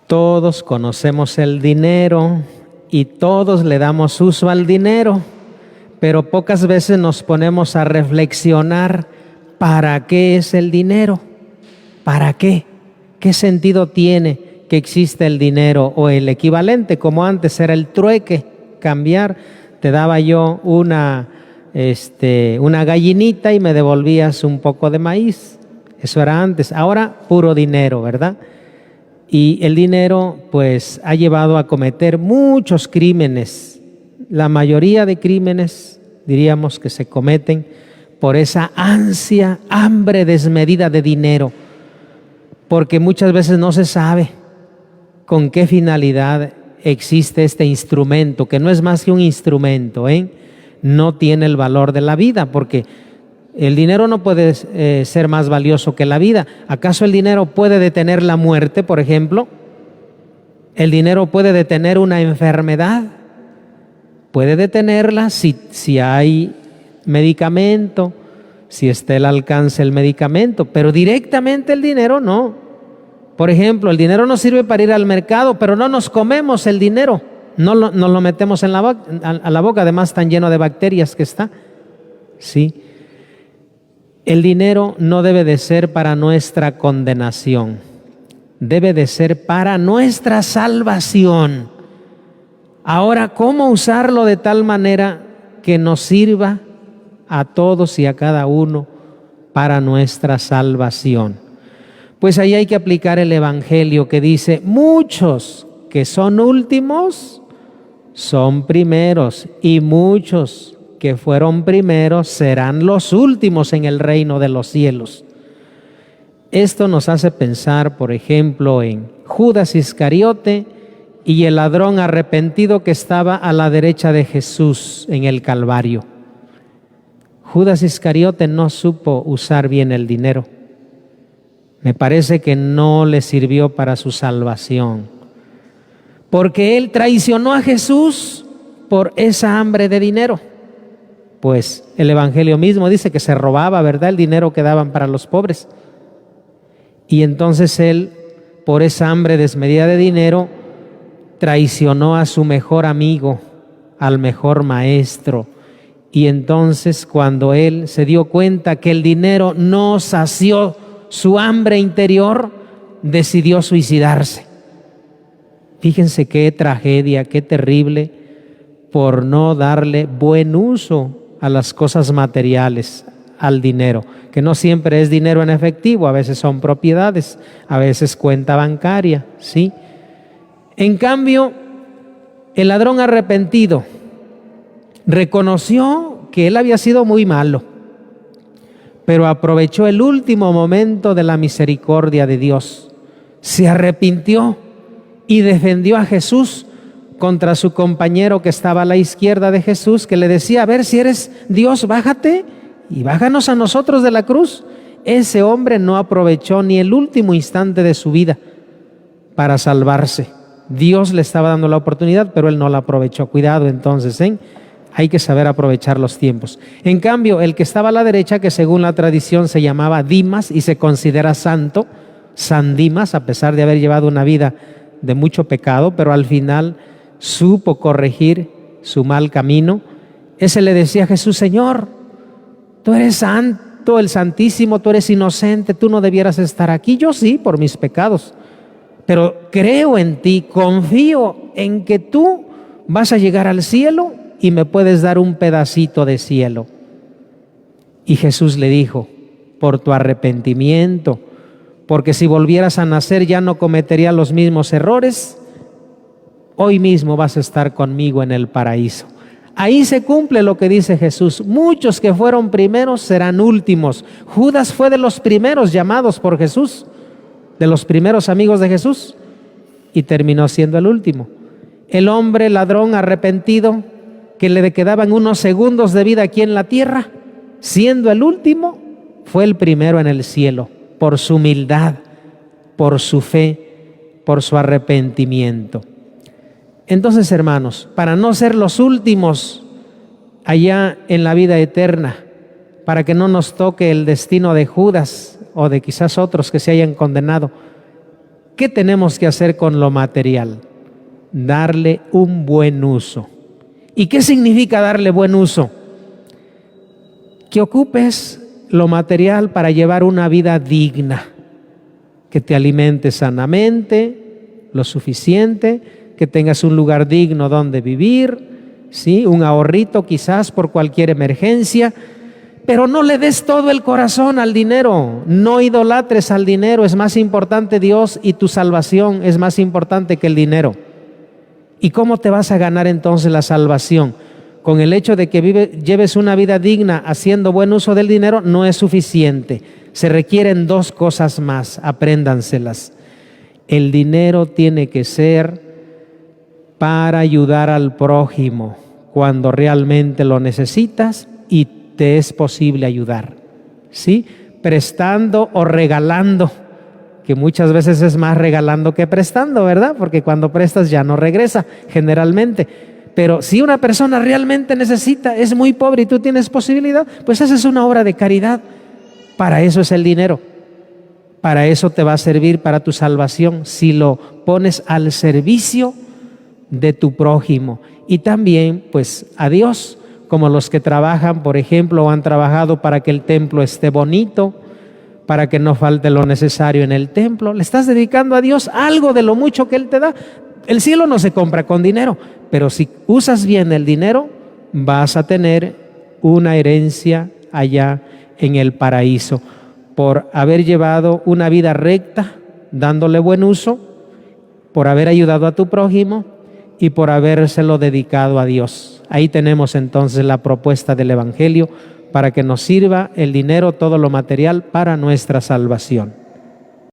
Todos conocemos el dinero y todos le damos uso al dinero, pero pocas veces nos ponemos a reflexionar ¿para qué es el dinero? ¿Para qué? ¿Qué sentido tiene que existe el dinero o el equivalente, como antes era el trueque, cambiar? Te daba yo una gallinita y me devolvías un poco de maíz. Eso era antes. Ahora puro dinero, ¿verdad? Y el dinero pues ha llevado a cometer muchos crímenes. La mayoría de crímenes diríamos que se cometen por esa ansia, hambre desmedida de dinero, porque muchas veces no se sabe con qué finalidad existe este instrumento, que no es más que un instrumento, no tiene el valor de la vida, porque el dinero no puede ser más valioso que la vida. ¿Acaso el dinero puede detener la muerte, por ejemplo? ¿El dinero puede detener una enfermedad? Puede detenerla si hay medicamento, si está al alcance el medicamento, pero directamente el dinero no. Por ejemplo, el dinero nos sirve para ir al mercado, pero no nos comemos el dinero, no lo metemos en a la boca, además tan lleno de bacterias que está. Sí. El dinero no debe de ser para nuestra condenación, debe de ser para nuestra salvación. Ahora, ¿cómo usarlo de tal manera que nos sirva a todos y a cada uno para nuestra salvación? Pues ahí hay que aplicar el Evangelio que dice: muchos que son últimos son primeros, y muchos que fueron primeros serán los últimos en el reino de los cielos. Esto nos hace pensar, por ejemplo, en Judas Iscariote y el ladrón arrepentido que estaba a la derecha de Jesús en el Calvario. Judas Iscariote no supo usar bien el dinero. Me parece que no le sirvió para su salvación, porque él traicionó a Jesús por esa hambre de dinero. Pues el Evangelio mismo dice que se robaba, ¿verdad?, el dinero que daban para los pobres. Y entonces él, por esa hambre desmedida de dinero, traicionó a su mejor amigo, al mejor maestro. Y entonces, cuando él se dio cuenta que el dinero no sació su hambre interior, decidió suicidarse. Fíjense qué tragedia, qué terrible, por no darle buen uso a las cosas materiales, al dinero, que no siempre es dinero en efectivo, a veces son propiedades, a veces cuenta bancaria, ¿sí? En cambio, el ladrón arrepentido reconoció que él había sido muy malo, pero aprovechó el último momento de la misericordia de Dios, se arrepintió y defendió a Jesús contra su compañero que estaba a la izquierda de Jesús, que le decía: a ver, si eres Dios, bájate y bájanos a nosotros de la cruz. Ese hombre no aprovechó ni el último instante de su vida para salvarse. Dios le estaba dando la oportunidad, pero él no la aprovechó. Cuidado entonces, hay que saber aprovechar los tiempos. En cambio, el que estaba a la derecha, que según la tradición se llamaba Dimas y se considera santo, San Dimas, a pesar de haber llevado una vida de mucho pecado, pero al final supo corregir su mal camino. Ese le decía a Jesús: Señor, tú eres santo, el Santísimo, tú eres inocente, tú no debieras estar aquí. Yo sí, por mis pecados, pero creo en ti, confío en que tú vas a llegar al cielo y me puedes dar un pedacito de cielo. Y Jesús le dijo: por tu arrepentimiento, porque si volvieras a nacer ya no cometerías los mismos errores, hoy mismo vas a estar conmigo en el paraíso. Ahí se cumple lo que dice Jesús: muchos que fueron primeros serán últimos. Judas fue de los primeros llamados por Jesús, de los primeros amigos de Jesús, y terminó siendo el último. El hombre ladrón arrepentido, que le quedaban unos segundos de vida aquí en la tierra, siendo el último, fue el primero en el cielo, por su humildad, por su fe, por su arrepentimiento. Entonces, hermanos, para no ser los últimos allá en la vida eterna, para que no nos toque el destino de Judas o de quizás otros que se hayan condenado, ¿Qué tenemos que hacer con lo material? Darle un buen uso. ¿Y qué significa darle buen uso? Que ocupes lo material para llevar una vida digna, que te alimentes sanamente, lo suficiente, que tengas un lugar digno donde vivir, ¿sí? Un ahorrito quizás por cualquier emergencia, pero no le des todo el corazón al dinero, no idolatres al dinero, es más importante Dios y tu salvación es más importante que el dinero. ¿Y cómo te vas a ganar entonces la salvación? Con el hecho de que lleves una vida digna haciendo buen uso del dinero no es suficiente. Se requieren dos cosas más, apréndanselas. El dinero tiene que ser para ayudar al prójimo cuando realmente lo necesitas y te es posible ayudar, ¿sí? Prestando o regalando, que muchas veces es más regalando que prestando, ¿verdad? Porque cuando prestas ya no regresa generalmente. Pero si una persona realmente necesita, es muy pobre y tú tienes posibilidad, pues esa es una obra de caridad. Para eso es el dinero. Para eso te va a servir para tu salvación si lo pones al servicio de tu prójimo. Y también pues a Dios, como los que trabajan, por ejemplo, o han trabajado para que el templo esté bonito, para que no falte lo necesario en el templo. Le estás dedicando a Dios algo de lo mucho que Él te da. El cielo no se compra con dinero, pero si usas bien el dinero, vas a tener una herencia allá en el paraíso, por haber llevado una vida recta, dándole buen uso, por haber ayudado a tu prójimo y por habérselo dedicado a Dios. Ahí tenemos entonces la propuesta del Evangelio para que nos sirva el dinero, todo lo material, para nuestra salvación.